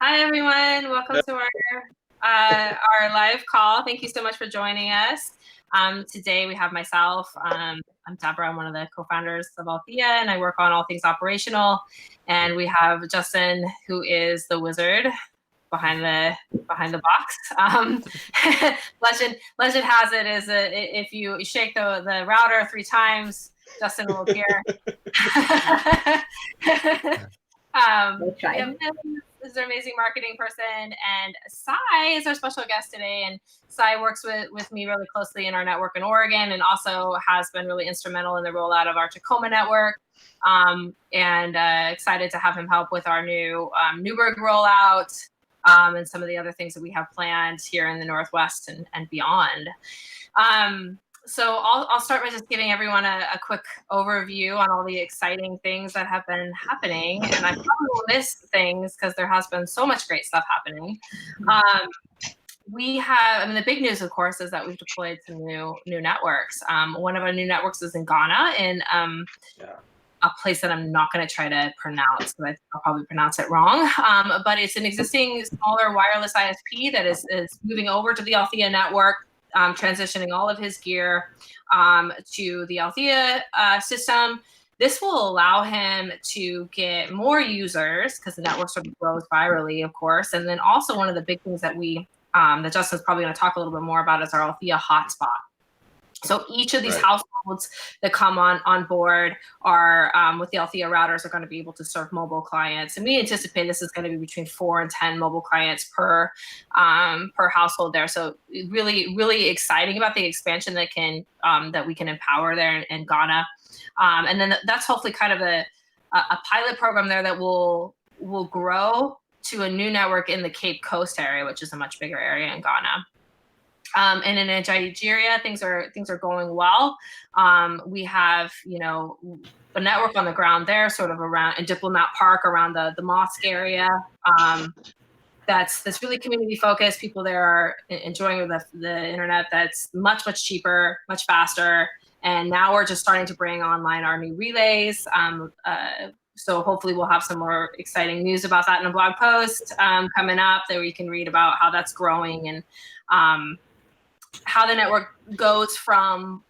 Hi, everyone. Welcome to our live call. Thank you so much for joining us. Today we have myself. I'm Deborah. I'm one of the co-founders of Althea, and I work on all things operational. And we have Justin, who is the wizard behind the box. Legend has it is if you shake the router 3 times, Justin will appear. Is an amazing marketing person, and Sai is our special guest today. And Sai works with me really closely in our network in Oregon, and also has been really instrumental in the rollout of our Tacoma network. Excited to have him help with our new Newburgh rollout, and some of the other things that we have planned here in the Northwest and beyond. So I'll start by just giving everyone a quick overview on all the exciting things that have been happening. And I probably will miss things because there has been so much great stuff happening. The big news, of course, is that we've deployed some new networks. One of our new networks is in Ghana, in a place that I'm not going to try to pronounce because I'll probably pronounce it wrong. But it's an existing smaller wireless ISP that is moving over to the Althea network. Transitioning all of his gear to the Althea system. This will allow him to get more users because the network sort of grows virally, of course. And then also one of the big things that that Justin's probably going to talk a little bit more about is our Althea hotspot. So each of these households that come on board are with the Althea routers are going to be able to serve mobile clients, and we anticipate this is going to be between 4 and 10 mobile clients per household there. So really, really exciting about the expansion that we can empower there in Ghana, and then that's hopefully kind of a pilot program there that will grow to a new network in the Cape Coast area, which is a much bigger area in Ghana. And in Nigeria, things are going well. We have, a network on the ground there, sort of around in Diplomat Park, around the mosque area. That's really community focused. People there are enjoying the internet. That's much cheaper, much faster. And now we're just starting to bring online our new relays. So hopefully we'll have some more exciting news about that in a blog post coming up that we can read about how that's growing and how the network goes from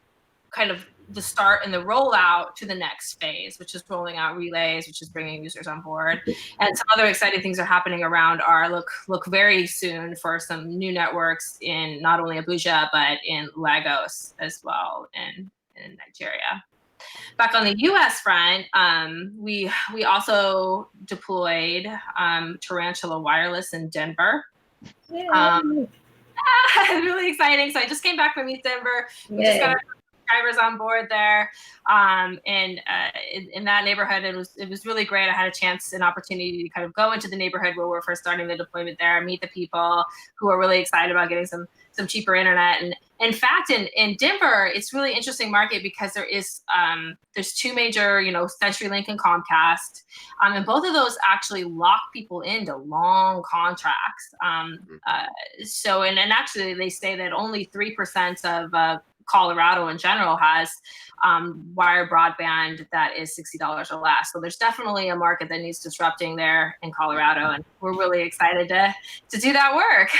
kind of the start and the rollout to the next phase, which is rolling out relays, which is bringing users on board. And some other exciting things are happening around our look very soon for some new networks in not only Abuja, but in Lagos as well in Nigeria. Back on the US front, we also deployed Tarantula Wireless in Denver. Really exciting. So I just came back from East Denver. We just got our subscribers on board there. In that neighborhood, it was really great. I had an opportunity to kind of go into the neighborhood where we're first starting the deployment there, meet the people who are really excited about getting some cheaper internet. And in fact, in Denver, it's really interesting market because there's 2 major, CenturyLink and Comcast, and both of those actually lock people into long contracts. So actually they say that only 3% of Colorado in general has wired broadband that is $60 or less. So there's definitely a market that needs disrupting there in Colorado, and we're really excited to do that work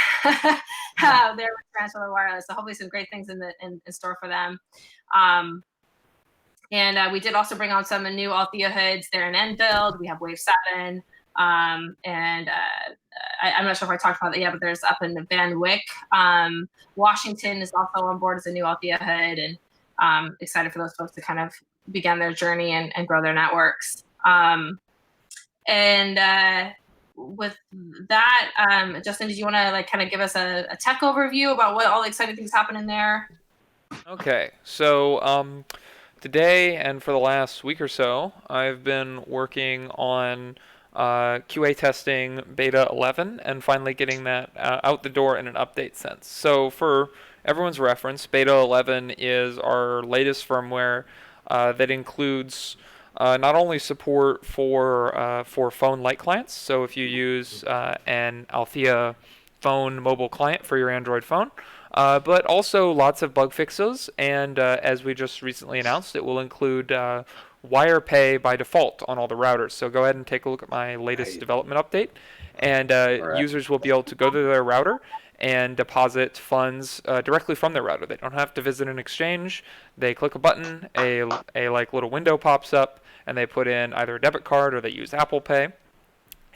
there with Tarantula Wireless. So hopefully some great things in store for them. We did also bring on some new Althea hoods there in Enfield. We have Wave 7. I'm not sure if I talked about it yet, but there's up in Van Wyck. Washington is also on board as a new Althea hood, and excited for those folks to kind of begin their journey and grow their networks. With that, Justin, did you want to kind of give us a tech overview about what all the exciting things happening there? Okay, so today and for the last week or so, I've been working on QA testing beta 11 and finally getting that out the door in an update sense. So for everyone's reference, beta 11 is our latest firmware that includes not only support for phone-like clients, so if you use an Althea phone mobile client for your Android phone, but also lots of bug fixes, and as we just recently announced, it will include wire pay by default on all the routers. So go ahead and take a look at my latest development update, and users will be able to go to their router and deposit funds directly from their router. They don't have to visit an exchange. They click a button, a like little window pops up, and they put in either a debit card or they use Apple Pay.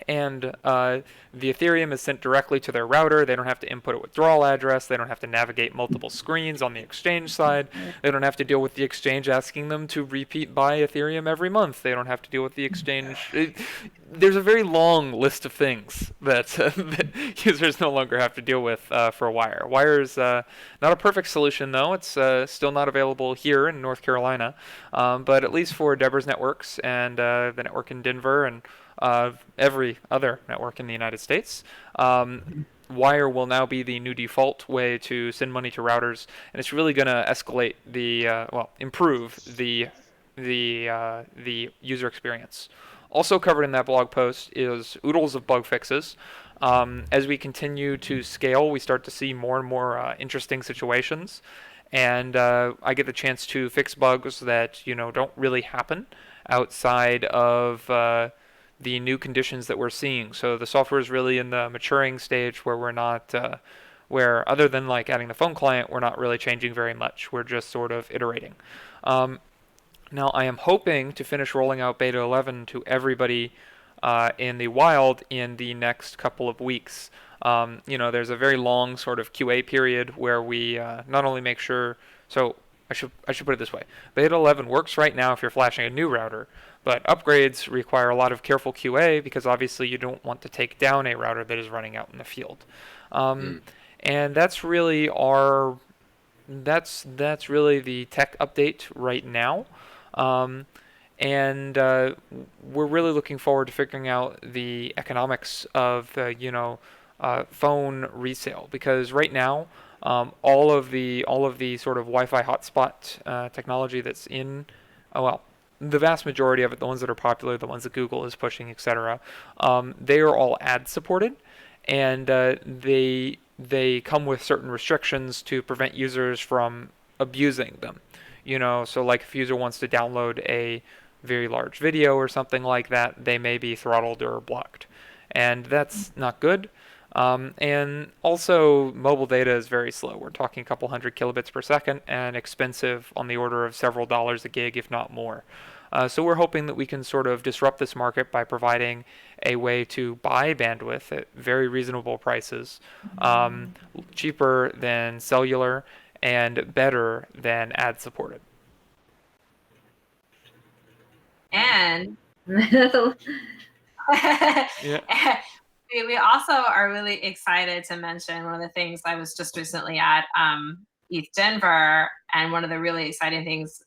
And the Ethereum is sent directly to their router. They don't have to input a withdrawal address. They don't have to navigate multiple screens on the exchange side. They don't have to deal with the exchange asking them to repeat buy Ethereum every month. They don't have to deal with the exchange. There's a very long list of things that, that users no longer have to deal with for Wire. Wire is not a perfect solution, though. It's still not available here in North Carolina, but at least for Deborah's networks and the network in Denver and every other network in the United States. Wire will now be the new default way to send money to routers, and it's really going to escalate improve the user experience. Also covered in that blog post is oodles of bug fixes. As we continue to scale, we start to see more and more interesting situations, and I get the chance to fix bugs that don't really happen outside of the new conditions that we're seeing. So the software is really in the maturing stage where we're not, where other than like adding the phone client, we're not really changing very much. We're just sort of iterating. Now I am hoping to finish rolling out Beta 11 to everybody in the wild in the next couple of weeks. There's a very long sort of QA period where we not only make sure, so I should put it this way. Beta 11 works right now if you're flashing a new router, but upgrades require a lot of careful QA because obviously you don't want to take down a router that is running out in the field. And that's really that's really the tech update right now. And we're really looking forward to figuring out the economics of the phone resale, because right now all of the sort of Wi-Fi hotspot technology that's in, the vast majority of it, the ones that are popular, the ones that Google is pushing, etc., they are all ad supported, and they come with certain restrictions to prevent users from abusing them. So like if a user wants to download a very large video or something like that, they may be throttled or blocked, and that's not good. And also, mobile data is very slow. We're talking a couple hundred kilobits per second and expensive on the order of several dollars a gig, if not more. So we're hoping that we can sort of disrupt this market by providing a way to buy bandwidth at very reasonable prices, cheaper than cellular and better than ad-supported. And yeah. We also are really excited to mention one of the things. I was just recently at ETH Denver, and one of the really exciting things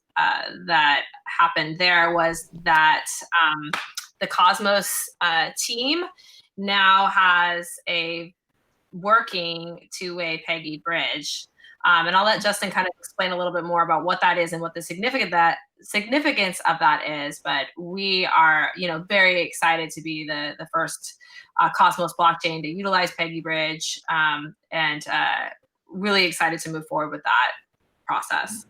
that happened there was that the Cosmos team now has a working two-way PEGI bridge. And I'll let Justin kind of explain a little bit more about what that is and what the significance of that is. But we are, very excited to be the first Cosmos blockchain to utilize PEGI bridge, and really excited to move forward with that process.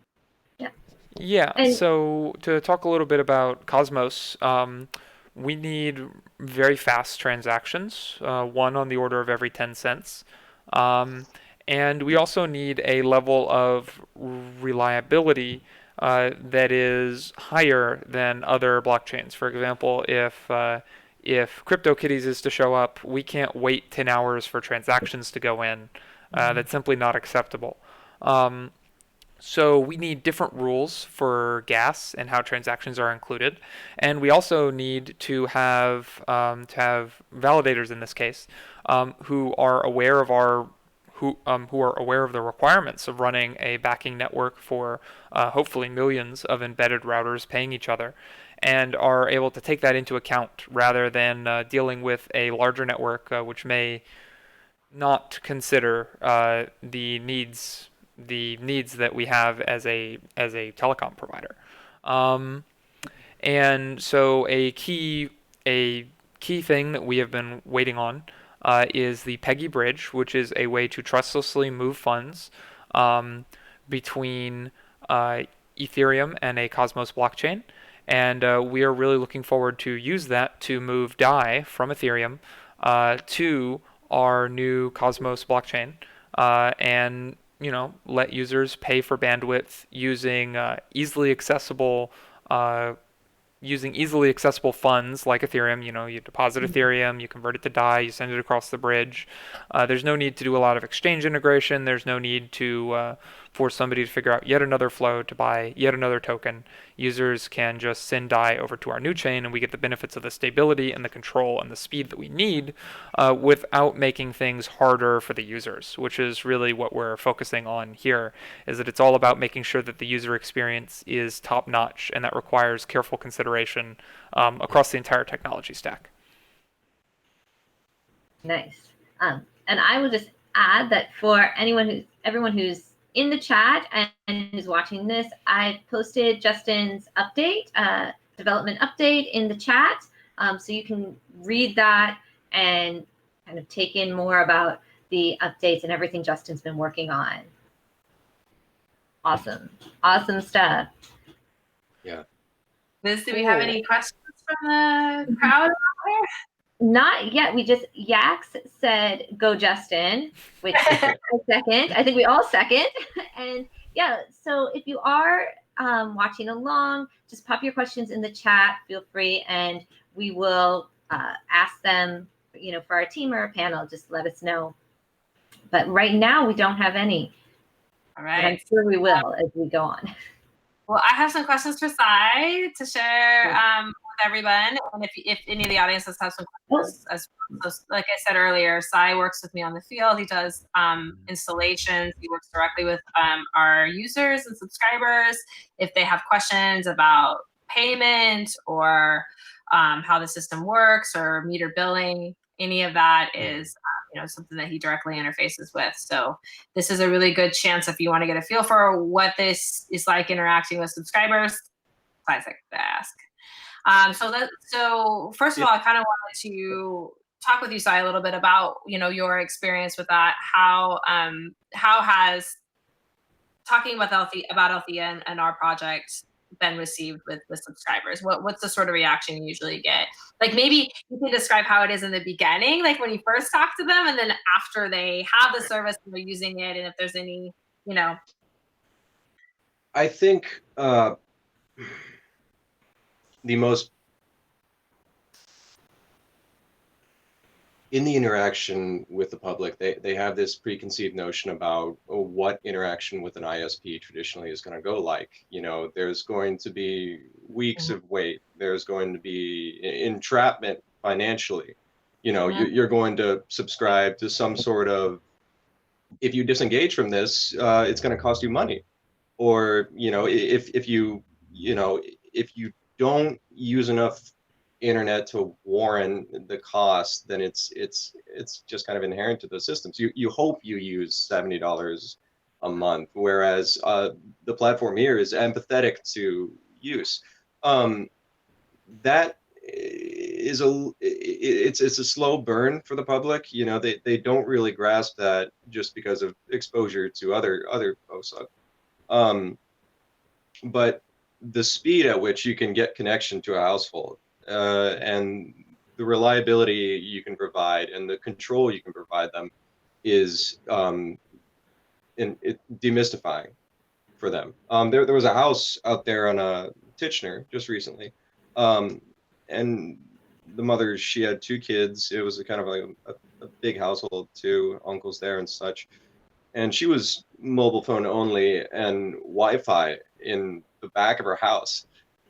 Yeah. So to talk a little bit about Cosmos, we need very fast transactions, one on the order of every 10 cents. And we also need a level of reliability that is higher than other blockchains. For example, if CryptoKitties is to show up, we can't wait 10 hours for transactions to go in. That's simply not acceptable. So we need different rules for gas and how transactions are included, and we also need to have validators in this case who are aware of the requirements of running a backing network for hopefully millions of embedded routers paying each other, and are able to take that into account rather than dealing with a larger network which may not consider the needs that we have as a telecom provider. And so a key thing that we have been waiting on is the PEGI bridge, which is a way to trustlessly move funds between Ethereum and a Cosmos blockchain. And we are really looking forward to use that to move DAI from Ethereum to our new Cosmos blockchain, and let users pay for bandwidth uh, using easily accessible funds like Ethereum. You deposit Ethereum, you convert it to DAI, you send it across the bridge. There's no need to do a lot of exchange integration. There's no need to for somebody to figure out yet another flow to buy yet another token. Users can just send DAI over to our new chain, and we get the benefits of the stability and the control and the speed that we need without making things harder for the users, which is really what we're focusing on here, is that it's all about making sure that the user experience is top notch, and that requires careful consideration across the entire technology stack. Nice. And I will just add that for everyone who's in the chat and who's watching this, I posted Justin's update, development update in the chat. So you can read that and kind of take in more about the updates and everything Justin's been working on. Awesome. Awesome stuff. Yeah. Liz, do we have any questions from the crowd out there? Not yet. We just, Yax said, go Justin, which I second. I think we all second. And yeah, so if you are watching along, just pop your questions in the chat. Feel free, and we will ask them, for our team or our panel. Just let us know. But right now, we don't have any. All right. But I'm sure we will as we go on. Well, I have some questions for Sai to share with everyone. And if any of the audience has some questions, like I said earlier, Sai works with me on the field. He does installations. He works directly with our users and subscribers. If they have questions about payment or how the system works or meter billing, any of that is something that he directly interfaces with. So this is a really good chance if you want to get a feel for what this is like interacting with subscribers. Sai's like to ask. So first of all, I kind of wanted to talk with you, Sai, a little bit about your experience with that. How has talking about Althea and our project been received with subscribers? What's the sort of reaction you usually get? Like, maybe you can describe how it is in the beginning, like when you first talk to them, and then after they have the service and they're using it, and if there's any, I think the most in the interaction with the public, they have this preconceived notion about what interaction with an ISP traditionally is going to go like. There's going to be weeks of wait. There's going to be entrapment financially. You're going to subscribe to some sort of, if you disengage from this, it's going to cost you money. Or, if you don't use enough internet to warrant the cost, then it's just kind of inherent to the systems. You hope you use $70 a month, whereas the platform here is empathetic to use. That is it's a slow burn for the public. They don't really grasp that just because of exposure to other folks. But the speed at which you can get connection to a household, and the reliability you can provide and the control you can provide them is demystifying for them. There was a house out there on Titchener just recently, and the mother, she had 2 kids. It was a kind of like a big household, 2 uncles there and such. And she was mobile phone only and Wi-Fi in the back of her house,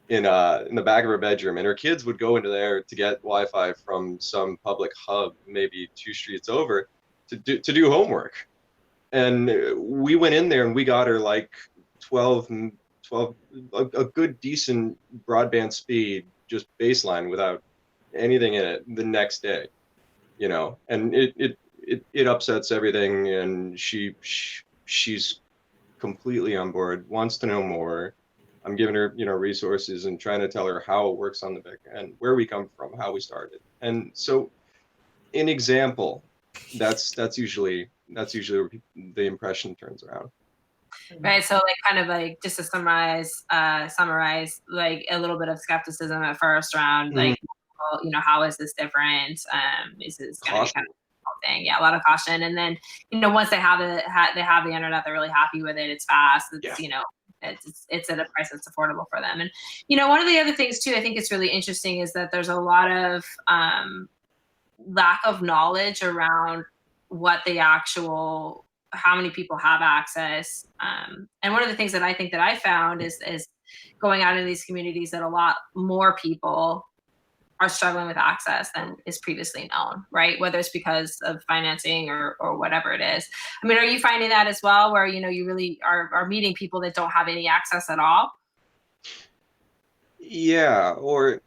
in the back of her bedroom. And her kids would go into there to get Wi-Fi from some public hub, maybe 2 streets over, to do homework. And we went in there and we got her like 12, a good decent broadband speed, just baseline without anything in it the next day, and it upsets everything. And she's completely on board, wants to know more. I'm giving her, resources and trying to tell her how it works on the back end, where we come from, how we started. And so, an example, that's usually where the impression turns around. right? So like kind of like just to summarize like a little bit of skepticism at first around like, well, you know, how is this different? Is this going to be kind of thing? Yeah, a lot of caution. And then, you know, once they have they have the internet, they're really happy with it. It's fast. It's, you know, it's at a price that's affordable for them. And, you know, one of the other things too, I think it's really interesting is that there's a lot of lack of knowledge around what the actual, how many people have access. And one of the things that I think that I found is going out in these communities that a lot more people are struggling with access than is previously known, right? Whether it's because of financing or whatever it is. I mean, are you finding that as well, where, you know, you really are meeting people that don't have any access at all? Yeah, or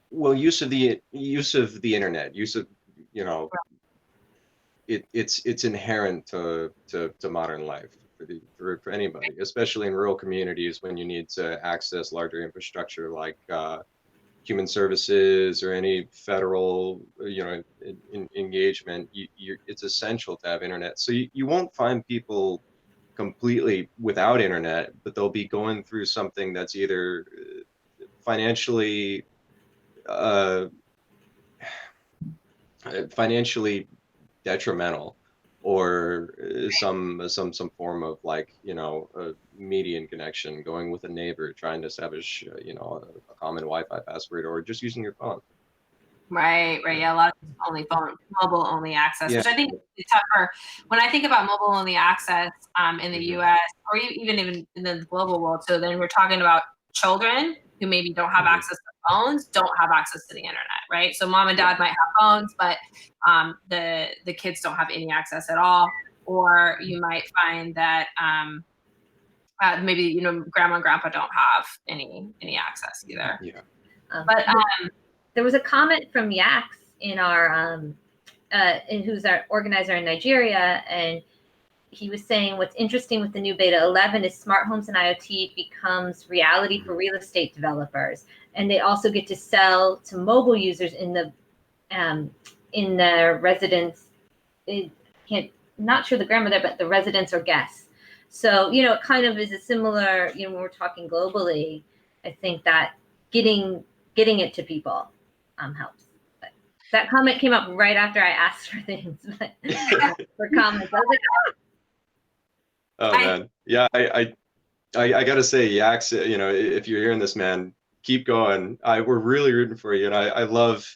well, use of the internet, use of, you know, it's inherent to modern life for anybody, especially in rural communities when you need to access larger infrastructure like human services or any federal, you know, engagement. It's essential to have internet. So you won't find people completely without internet, but they'll be going through something that's either financially financially detrimental, or some form of, like, you know, a median connection, going with a neighbor, trying to establish you know, a common Wi-Fi password, or just using your phone. Right. Yeah, a lot of only mobile only access, which I think is tougher. When I think about mobile only access in the U.S. or even in the global world, so then we're talking about children who maybe don't have access to phones, don't have access to the internet, right? So mom and dad might have phones, but the kids don't have any access at all. Or you might find that maybe, you know, grandma and grandpa don't have any access either. Yeah. But there was a comment from Yax in our who's our organizer in Nigeria, and he was saying what's interesting with the new beta 11 is smart homes and IoT becomes reality for real estate developers, and they also get to sell to mobile users in their residence. Not sure the grammar there, but the residents or guests. So, you know, it kind of is a similar, you know, when we're talking globally, I think that getting it to people helps. But that comment came up right after I asked for things, but for comments, I was like, oh man, yeah, I gotta say, Yax, you know, if you're hearing this, man, keep going. We're really rooting for you, and I love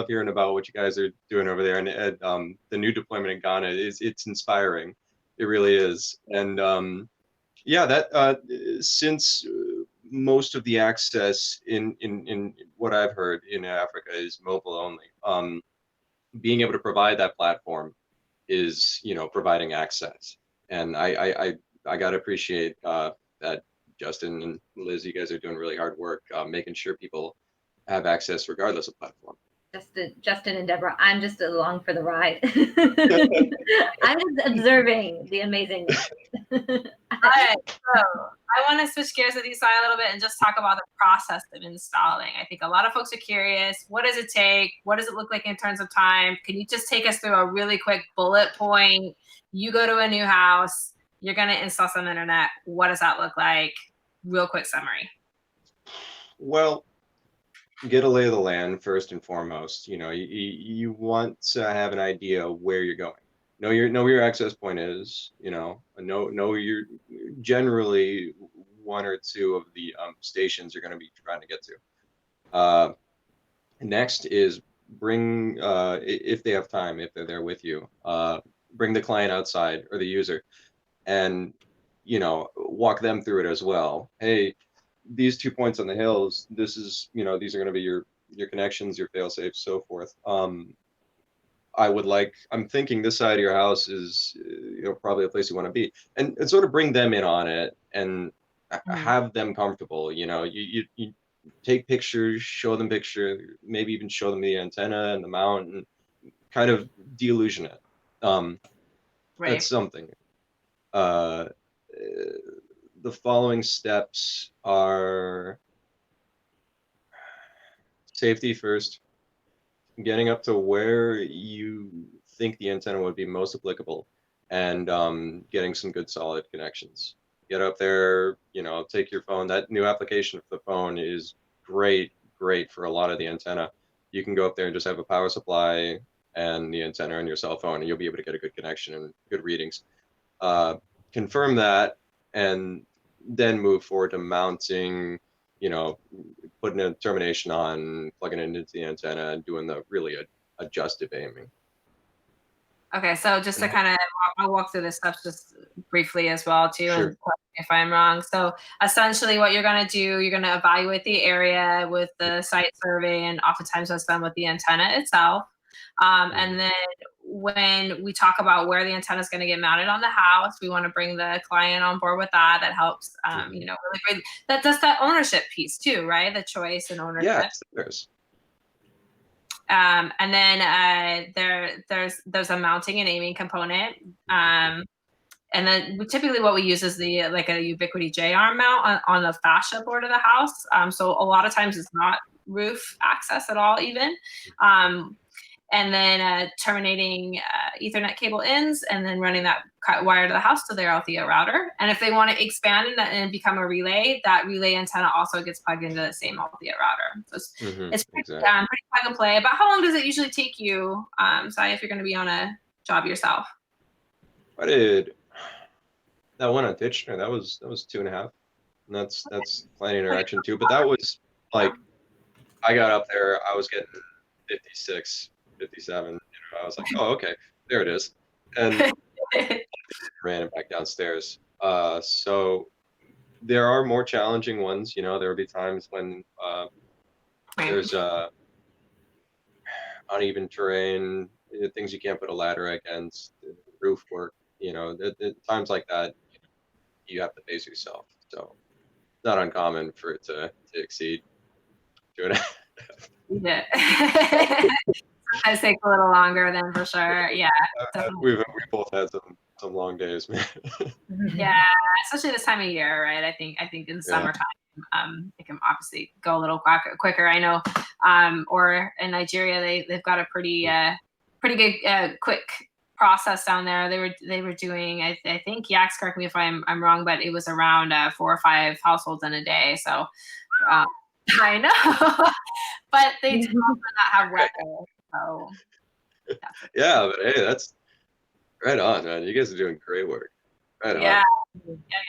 hearing about what you guys are doing over there. And the new deployment in Ghana it's inspiring. It really is. And yeah, that since most of the access in what I've heard in Africa is mobile only, being able to provide that platform is, you know, providing access. And I gotta appreciate that Justin and Liz, you guys are doing really hard work making sure people have access regardless of platform. Justin and Deborah, I'm just along for the ride. I'm just observing the amazing. All right, so I want to switch gears with you, Sai, a little bit and just talk about the process of installing. I think a lot of folks are curious. What does it take? What does it look like in terms of time? Can you just take us through a really quick bullet point? You go to a new house, you're going to install some internet. What does that look like? Real quick summary. Well, get a lay of the land first and foremost. You know, you want to have an idea where you're going. Know where your access point is. You know your generally one or two of the stations you're going to be trying to get to. Next is bring if they have time, if they're there with you, bring the client outside or the user, and, you know, walk them through it as well. Hey, these 2 points on the hills, this is, you know, these are going to be your connections, your fail safes, so forth. I'm thinking this side of your house is, you know, probably a place you want to be, and sort of bring them in on it and have them comfortable. You know, you take pictures, show them picture, maybe even show them the antenna and the mount, and kind of de-illusion it. Right. That's something. The following steps are safety first, getting up to where you think the antenna would be most applicable, and getting some good solid connections. Get up there, take your phone. That new application for the phone is great for a lot of the antenna. You can go up there and just have a power supply and the antenna on your cell phone, and you'll be able to get a good connection and good readings. Confirm that, and then move forward to mounting, putting a termination on, plugging it into the antenna, and doing the really adjustive aiming. Okay, so just to kind of, I'll walk through this stuff just briefly as well too, Sure. and if I'm wrong. So essentially what you're going to do, you're going to evaluate the area with the site survey, and oftentimes that's done with the antenna itself. And then when we talk about where the antenna is going to get mounted on the house, we want to bring the client on board with that. That helps, really bring, that's that ownership piece too, right? The choice and ownership. Yes, there's. And then there's a mounting and aiming component. And then typically what we use is like a Ubiquiti J-arm mount on the fascia board of the house. So a lot of times it's not roof access at all even. And then terminating Ethernet cable ends, and then running that wire to the house to their Althea router. And if they want to expand and become a relay, that relay antenna also gets plugged into the same Althea router. So it's pretty plug and play. About how long does it usually take you, Sai, if you're going to be on a job yourself? I did that one on Titchener. That was 2.5. And that's client interaction too. But that was like, I got up there, I was getting 56. 57. I was like, oh, okay, there it is, and ran it back downstairs. So there are more challenging ones. There will be times when there's uneven terrain, things you can't put a ladder against, roof work. Times like that, you have to pace yourself. So it's not uncommon for it to exceed 2.5. Yeah. Sometimes take a little longer than for sure. Yeah. We both had some long days, man. Yeah, especially this time of year, right? I think in summertime, it can obviously go a little quicker. I know, or in Nigeria, they've got a pretty good quick process down there. They were doing, I think, Yaks, correct me if I'm wrong, but it was around 4 or 5 households in a day. So I know, but they do also not have weather. So yeah, but hey, that's right on, man. You guys are doing great work. Right on. Yeah,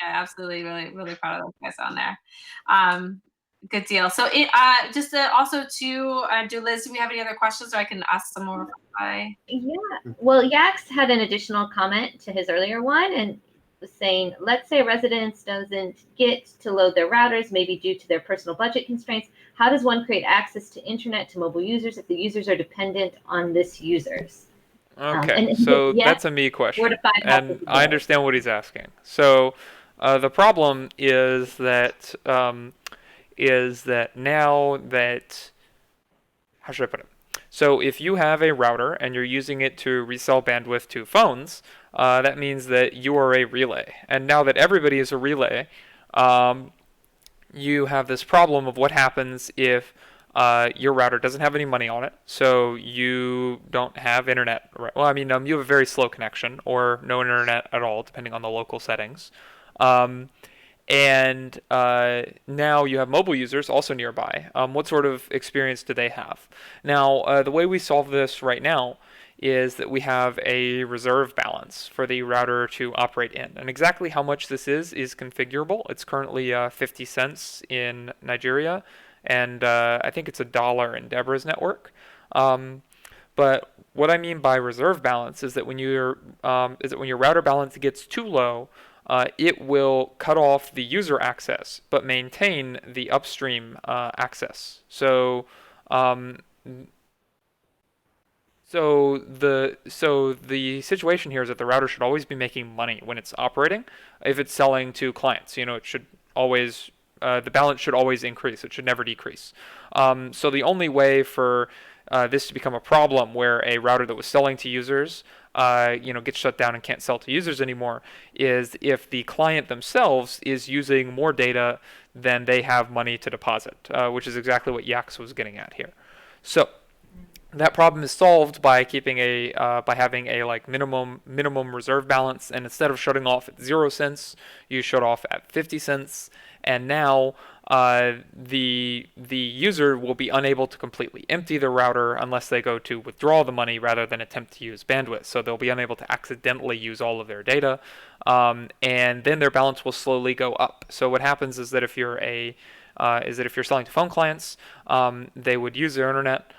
absolutely. Really, really proud of those guys on there. Good deal. So just also to do, Liz, do we have any other questions, or I can ask some more? Yeah. Well, Yaks had an additional comment to his earlier one, and was saying, let's say a residence doesn't get to load their routers, maybe due to their personal budget constraints. How does one create access to internet to mobile users if the users are dependent on this users? Okay, so that's a me question, and I understand what he's asking. So the problem is that now that, how should I put it? So if you have a router and you're using it to resell bandwidth to phones, that means that you are a relay. And now that everybody is a relay, you have this problem of what happens if your router doesn't have any money on it, so you don't have internet. Well, I mean, you have a very slow connection or no internet at all, depending on the local settings. And now you have mobile users also nearby. What sort of experience do they have? Now, the way we solve this right now is that we have a reserve balance for the router to operate in. And exactly how much this is configurable. It's currently 50 cents in Nigeria, and I think it's $1 in Deborah's network. But what I mean by reserve balance is that when your router balance gets too low, it will cut off the user access but maintain the upstream access. So the situation here is that the router should always be making money when it's operating. If it's selling to clients, it should always the balance should always increase. It should never decrease. So the only way for this to become a problem, where a router that was selling to users, gets shut down and can't sell to users anymore, is if the client themselves is using more data than they have money to deposit, which is exactly what Yaks was getting at here. So that problem is solved by keeping by having a like minimum reserve balance, and instead of shutting off at 0 cents, you shut off at 50 cents, and now the user will be unable to completely empty the router unless they go to withdraw the money rather than attempt to use bandwidth. So they'll be unable to accidentally use all of their data, and then their balance will slowly go up. So what happens is that if you're selling to phone clients, they would use their internet.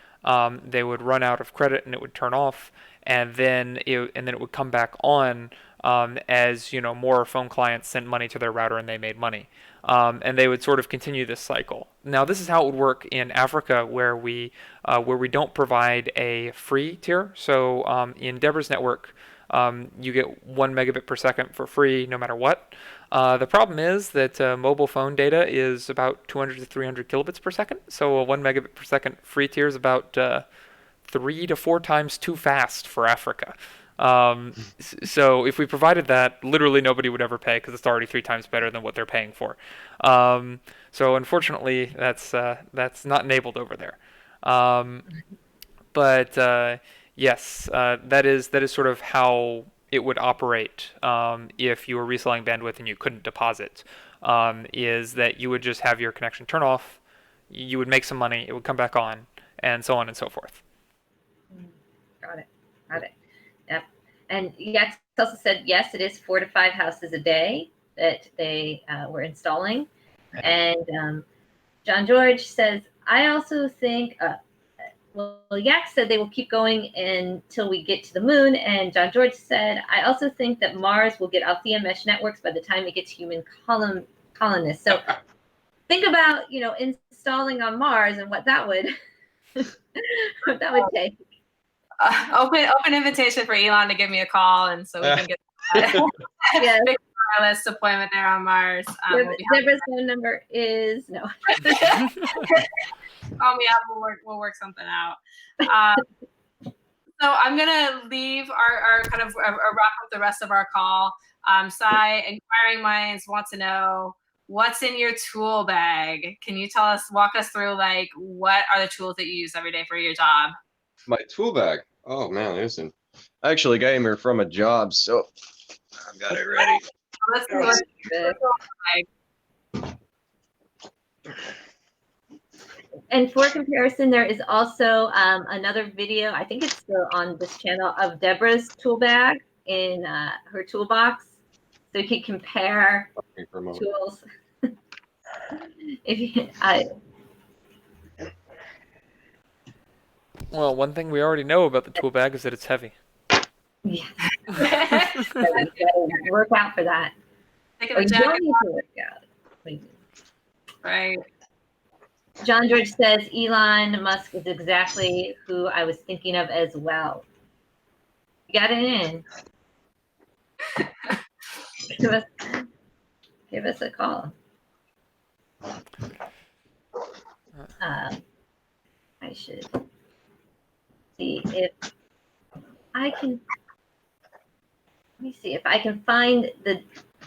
They would run out of credit and it would turn off, and then it would come back on as more phone clients sent money to their router and they made money, and they would sort of continue this cycle. Now this is how it would work in Africa, where we don't provide a free tier. So in Deborah's network, you get 1 megabit per second for free no matter what. The problem is that mobile phone data is about 200 to 300 kilobits per second, so a 1 megabit per second free tier is about 3 to 4 times too fast for Africa. So if we provided that, literally nobody would ever pay because it's already 3 times better than what they're paying for. So unfortunately, that's not enabled over there. But yes, that is sort of how it would operate if you were reselling bandwidth and you couldn't deposit. Is that you would just have your connection turn off, you would make some money, it would come back on, and so on and so forth. Got it. Yep. And Yax also said, yes, it is 4 to 5 houses a day that they were installing. And John George says, I also think, Yax said they will keep going until we get to the moon. And John George said, I also think that Mars will get Althea mesh networks by the time it gets human colonists. So think about, installing on Mars and what that would take. Open invitation for Elon to give me a call, and so we can get Yes. big wireless deployment there on Mars. Deborah's phone number is no. Call me up. We'll work something out. So I'm gonna leave our kind of wrap up the rest of our call. Sai, Inquiring Minds wants to know, what's in your tool bag? Can you walk us through, like, what are the tools that you use every day for your job? My tool bag. Oh man, listen. I actually came here from a job, so I've got it ready. Let's do And for comparison, there is also another video, I think it's still on this channel, of Deborah's tool bag in her toolbox. So you can compare tools. Well, one thing we already know about the tool bag is that it's heavy. Yeah. Work out for that. Take a jacket. Right. John George says Elon Musk is exactly who I was thinking of as well. You got it in. Give us a call. I should see if I can. Let me see if I can find the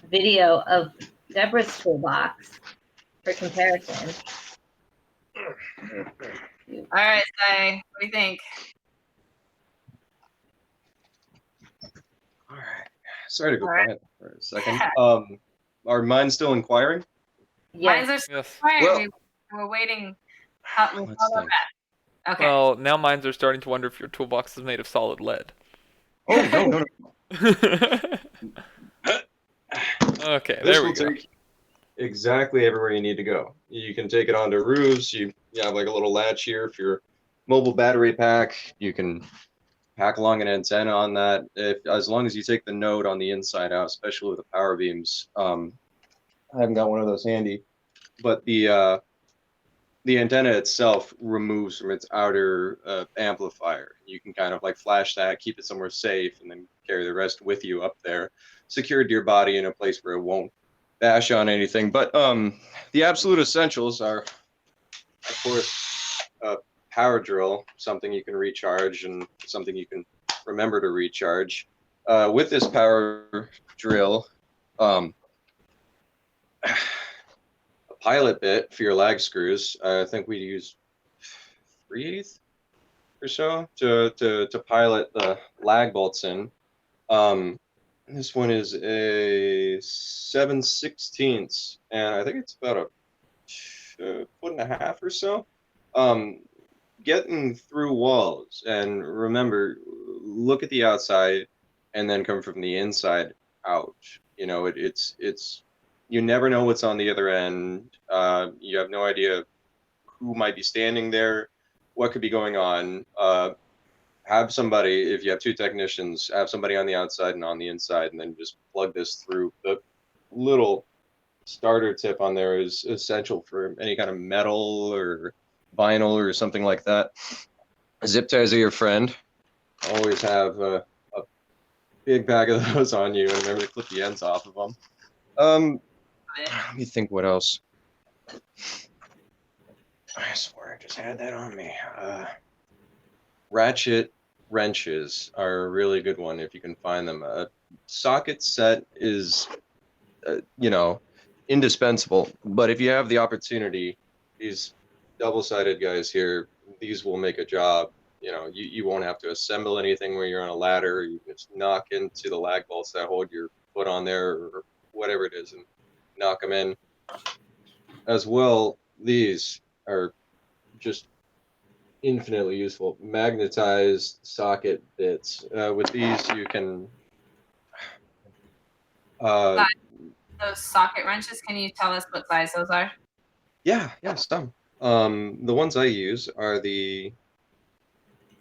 video of Deborah's toolbox for comparison. All right, Sai, what do you think? All right. Sorry to go quiet for a second. Are mine still inquiring? Yes. Mines are inquiring. We're waiting. Okay. Well, now mines are starting to wonder if your toolbox is made of solid lead. Oh, no. Okay, this there we will go. take exactly everywhere you need to go. You can take it onto roofs. You have like a little latch here for your mobile battery pack. You can pack along an antenna on that. As long as you take the node on the inside out, especially with the power beams. I haven't got one of those handy, but the antenna itself removes from its outer amplifier. You can kind of like flash that, keep it somewhere safe, and then carry the rest with you up there, secured to your body in a place where it won't bash on anything. But the absolute essentials are, of course, a power drill, something you can recharge and something you can remember to recharge. With this power drill, a pilot bit for your lag screws. I think we use 3/8 or so to pilot the lag bolts in. This one is a 7/16, and I think it's about a foot and a half or so. Getting through walls, and remember, look at the outside and then come from the inside out. You know, it's you never know what's on the other end. You have no idea who might be standing there, what could be going on. Have somebody, if you have two technicians, have somebody on the outside and on the inside, and then just plug this through. The little starter tip on there is essential for any kind of metal or vinyl or something like that. Zip ties are your friend. Always have a big bag of those on you, and remember to clip the ends off of them. Let me think what else. I swear I just had that on me. Ratchet wrenches are a really good one if you can find them. A socket set is, indispensable. But if you have the opportunity, these double-sided guys here, these will make a job. You know, you won't have to assemble anything where you're on a ladder. You can just knock into the lag bolts that hold your foot on there or whatever it is and knock them in. As well, these are just infinitely useful. Magnetized socket bits. With these, you can... those socket wrenches, can you tell us what size those are? Yeah, some. The ones I use are the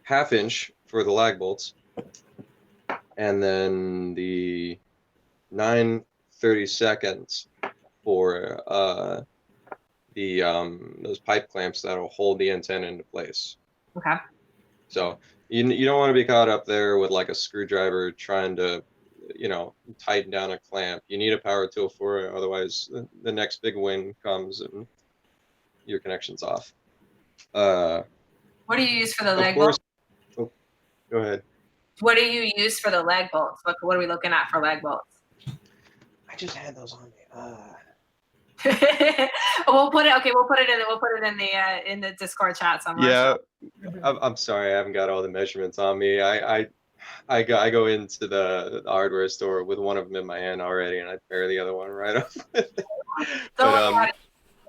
1/2 inch for the lag bolts, and then the 9/32 for those pipe clamps that'll hold the antenna into place. Okay. So you don't want to be caught up there with like a screwdriver trying to, tighten down a clamp. You need a power tool for it, otherwise the next big win comes and your connection's off. What do you use for the leg bolts? Oh, go ahead. What do you use for the leg bolts? What are we looking at for leg bolts? I just had those on me. We'll put it in the Discord chat somewhere. Yeah, I'm sorry, I haven't got all the measurements on me. I go into the hardware store with one of them in my hand already, and I pair the other one right up.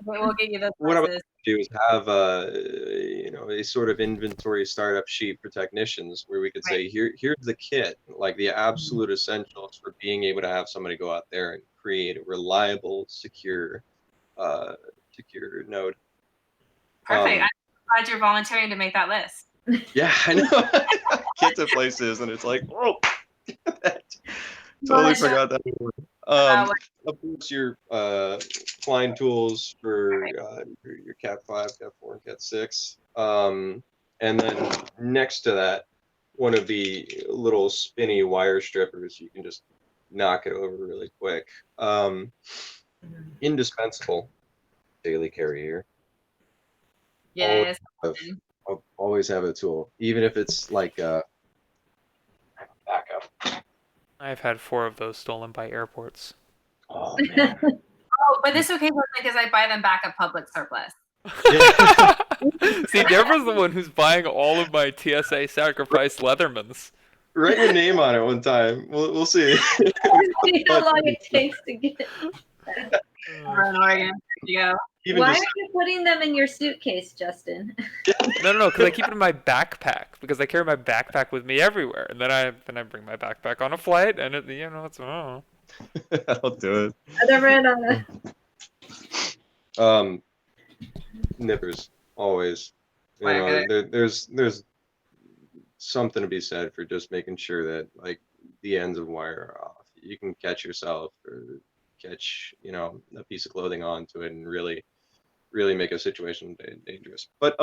We'll get you those. What I'm going to do is have a sort of inventory startup sheet for technicians where we could say, here's the kit, like the absolute essentials for being able to have somebody go out there and create a reliable, secure node. Perfect. I'm glad you're volunteering to make that list. Yeah, I know. Get to places and it's like, oh, totally forgot that one. Of course, your Klein tools for your Cat 5, Cat 4, and Cat 6. And then next to that, one of the little spinny wire strippers. You can just knock it over really quick. Indispensable daily carry here. Yes. I'll always have a tool, even if it's like backup. I've had 4 of those stolen by airports. Oh man. But this is okay because I buy them back at public surplus. Yeah. See, Deborah's the one who's buying all of my TSA sacrificed Leathermans. Write your name on it one time. We'll see. How long it takes to get Oregon. Yeah. Why are you putting them in your suitcase, Justin? No, because I keep it in my backpack because I carry my backpack with me everywhere, and then I bring my backpack on a flight, and it's I'll do it. I never ran on nippers always. There's something to be said for just making sure that like the ends of wire are off. You can catch yourself or catch a piece of clothing onto it and really make a situation dangerous. But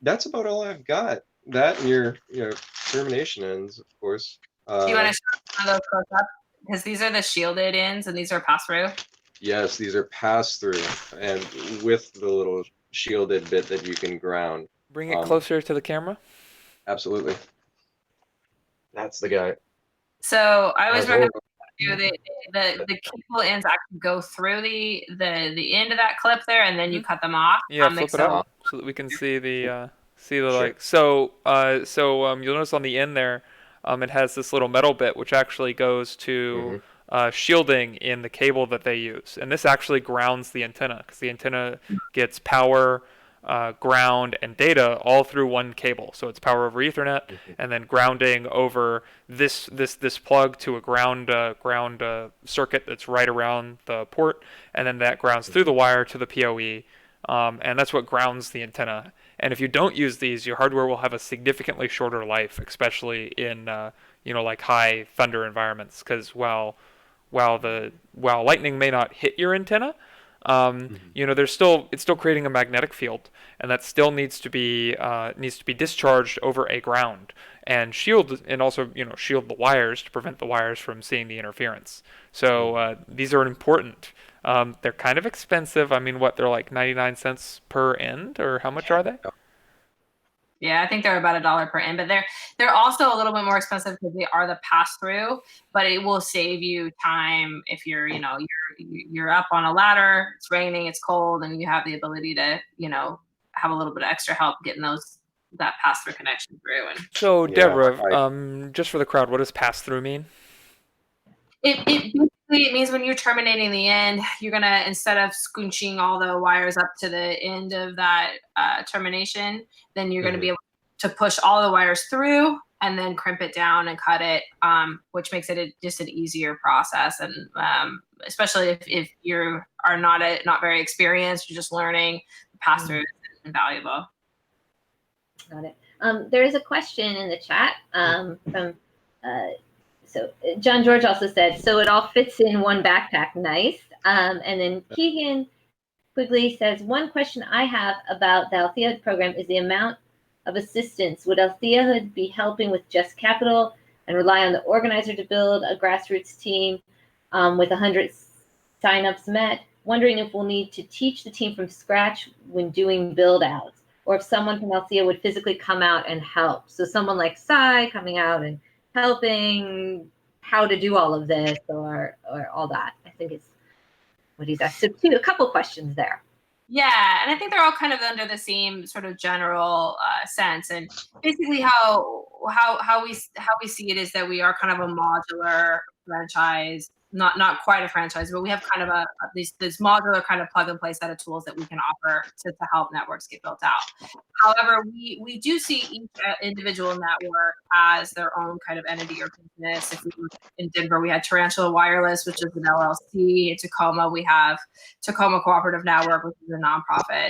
that's about all I've got. That and your termination ends, of course. Do you want to show those close up? Because these are the shielded ends and these are pass through. Yes, these are pass through and with the little shielded bit that you can ground. Bring it closer to the camera. Absolutely. That's the guy. So I always recommend the cable ends actually go through the end of that clip there, and then you cut them off. Yeah, flip it up so that we can see the See the Sure. like you'll notice on the end there, it has this little metal bit which actually goes to shielding in the cable that they use, and this actually grounds the antenna because the antenna gets power, ground, and data all through one cable. So it's power over Ethernet, and then grounding over this plug to a ground circuit that's right around the port, and then that grounds through the wire to the PoE, and that's what grounds the antenna. And if you don't use these, your hardware will have a significantly shorter life, especially in like high thunder environments. Because while lightning may not hit your antenna, it's still creating a magnetic field, and that still needs to be discharged over a ground and shield, and also shield the wires to prevent the wires from seeing the interference. So these are important. They're kind of expensive. I mean, they're like 99 cents per end, or how much are they? Yeah, I think they're about $1 per end, but they're also a little bit more expensive because they are the pass through. But it will save you time if you're up on a ladder, it's raining, it's cold, and you have the ability to have a little bit of extra help getting that pass through connection through. And so Deborah, just for the crowd, what does pass through mean? It means when you're terminating the end, you're gonna, instead of scooching all the wires up to the end of that termination, then you're gonna be able to push all the wires through and then crimp it down and cut it, which makes it just an easier process. And especially if you are not very experienced, you're just learning, the pass through is invaluable. Got it. There is a question in the chat from. So John George also said, so it all fits in one backpack. Nice. And then Keegan Quigley says, one question I have about the Althea program is the amount of assistance. Would Althea be helping with just capital and rely on the organizer to build a grassroots team with 100 signups met? Wondering if we'll need to teach the team from scratch when doing build outs, or if someone from Althea would physically come out and help. So someone like Cy coming out and helping how to do all of this or all that. I think it's what he's asked. So a couple questions there. Yeah, and I think they're all kind of under the same sort of general sense. And basically how we see it is that we are kind of a modular franchise, not quite a franchise, but we have kind of this modular kind of plug and play set of tools that we can offer to help networks get built out. However, we do see each individual network as their own kind of entity or business. If we were in Denver, we had Tarantula Wireless, which is an LLC. In Tacoma, we have Tacoma Cooperative Network, which is a nonprofit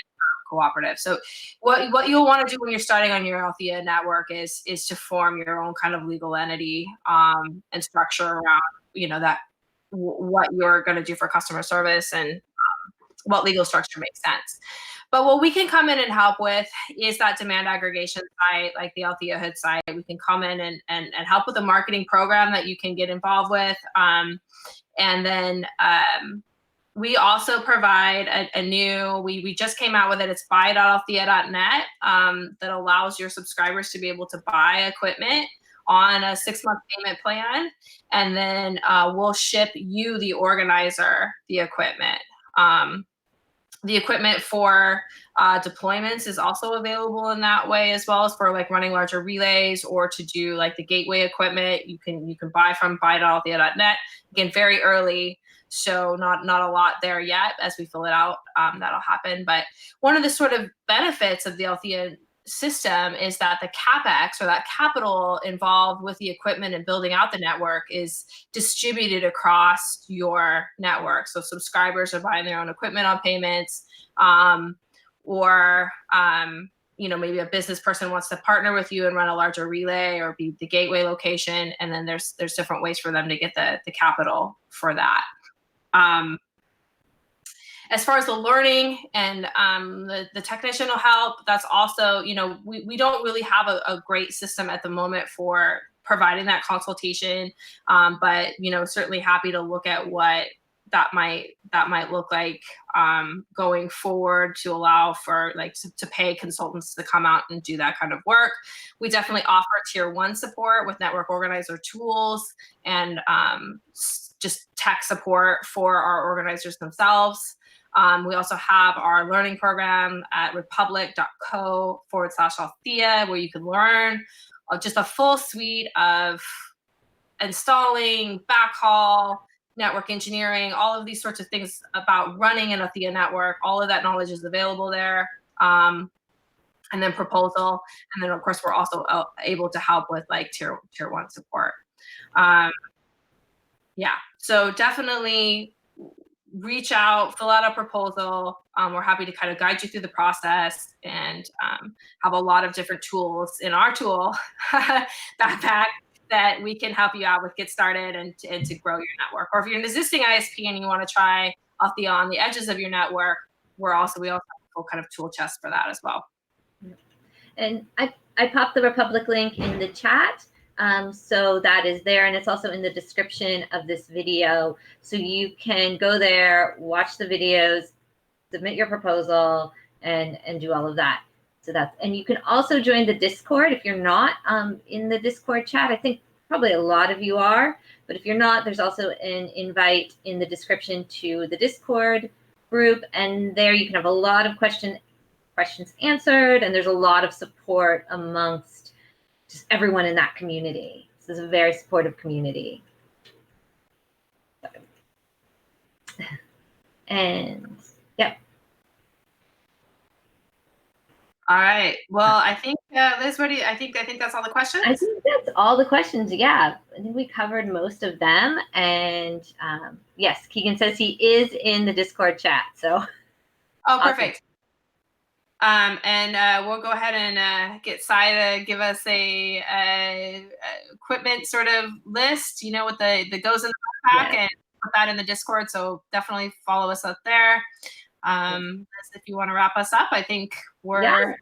cooperative. So what you'll want to do when you're starting on your Althea network is to form your own kind of legal entity and structure around that what you're going to do for customer service and what legal structure makes sense. But what we can come in and help with is that demand aggregation site, like the Althea Hood site. We can come in and help with a marketing program that you can get involved with. And then we also provide we just came out with it. It's buy.althea.net that allows your subscribers to be able to buy equipment on a 6-month payment plan. And then we'll ship you, the organizer, the equipment. The equipment for deployments is also available in that way, as well as for like running larger relays or to do like the gateway equipment. You can buy from buy.althea.net. Again, very early, so not a lot there yet. As we fill it out, that'll happen. But one of the sort of benefits of the Althea system is that the capex, or that capital involved with the equipment and building out the network, is distributed across your network. So subscribers are buying their own equipment on payments, or maybe a business person wants to partner with you and run a larger relay or be the gateway location, and then there's different ways for them to get the capital for that. As far as the learning and the technician will help, that's also, we don't really have a great system at the moment for providing that consultation, but, certainly happy to look at what that might look like going forward to allow for to pay consultants to come out and do that kind of work. We definitely offer tier 1 support with network organizer tools and just tech support for our organizers themselves. We also have our learning program at republic.co/Althea, where you can learn just a full suite of installing, backhaul, network engineering, all of these sorts of things about running an Althea network. All of that knowledge is available there. And then proposal. And then, of course, we're also able to help with like tier 1 support. Yeah, so definitely reach out, fill out a proposal. We're happy to kind of guide you through the process and have a lot of different tools in our tool backpack that we can help you out with, get started and to grow your network. Or if you're an existing ISP and you want to try Althea on the edges of your network, we also have a full kind of tool chest for that as well. And I popped the Republic link in the chat. So that is there, and it's also in the description of this video. So you can go there, watch the videos, submit your proposal, and do all of that. So and you can also join the Discord if you're not in the Discord chat. I think probably a lot of you are, but if you're not, there's also an invite in the description to the Discord group, and there you can have a lot of questions answered, and there's a lot of support amongst just everyone in that community. This is a very supportive community. And yep. All right. Well, I think Liz, I think that's all the questions. I think that's all the questions. Yeah, I think we covered most of them. And yes, Keegan says he is in the Discord chat. So. Oh, perfect. Awesome. And we'll go ahead and get Sai to give us a equipment sort of list, you know, with the goes in the backpack, and put that in the Discord. So definitely follow us up there. If you want to wrap us up, I think we're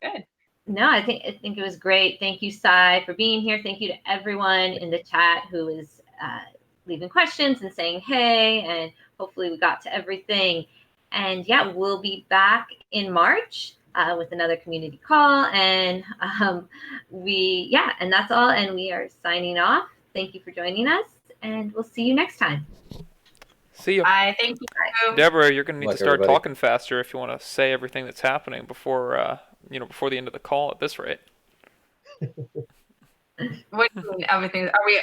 good. No, I think it was great. Thank you, Sai, for being here. Thank you to everyone in the chat who is leaving questions and saying hey, and hopefully we got to everything. And yeah, we'll be back in March with another community call. And and that's all. And we are signing off. Thank you for joining us, and we'll see you next time. See you. Bye. Thank you. Deborah, you're going to need to start everybody. talking faster if you want to say everything that's happening before before the end of the call at this rate. What do you mean, everything? Are we